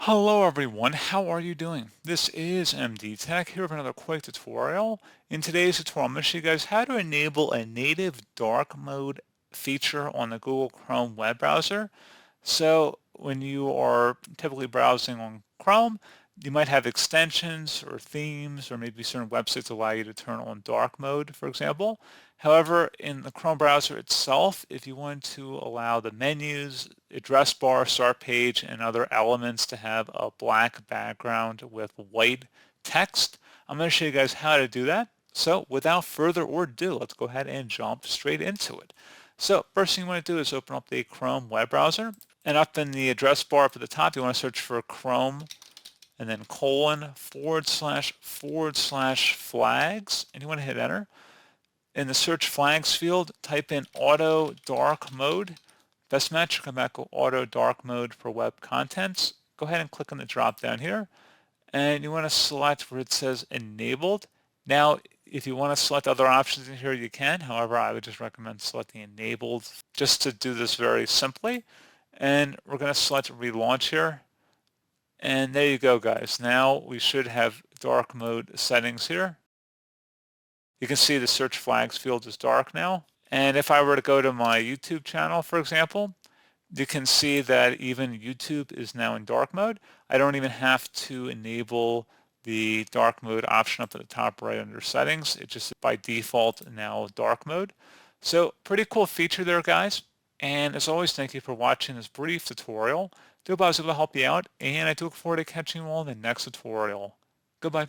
Hello everyone, how are you doing? This is MD Tech here with another quick tutorial. In today's tutorial, I'm going to show you guys how to enable a native dark mode feature on the Google Chrome web browser. So when you are typically browsing on Chrome, you might have extensions or themes or maybe certain websites allow you to turn on dark mode, for example. However, in the Chrome browser itself, if you want to allow the menus, address bar, start page, and other elements to have a black background with white text, I'm going to show you guys how to do that. So without further ado, let's go ahead and jump straight into it. So first thing you want to do is open up the Chrome web browser, and up in the address bar up at the top, you want to search for Chrome and then colon // flags, and you want to hit enter. In the search flags field, type in auto dark mode. Best match, come back with auto dark mode for web contents. Go ahead and click on the drop down here, and you want to select where it says enabled. Now, if you want to select other options in here, you can. However, I would just recommend selecting enabled just to do this very simply. And we're going to select relaunch here. And there you go, guys. Now we should have dark mode settings here. You can see the search flags field is dark now. And if I were to go to my YouTube channel, for example, you can see that even YouTube is now in dark mode. I don't even have to enable the dark mode option up at the top right under settings. It's just by default now dark mode. So pretty cool feature there, guys. And as always, thank you for watching this brief tutorial. I hope I was able to help you out, and I do look forward to catching you all in the next tutorial. Goodbye.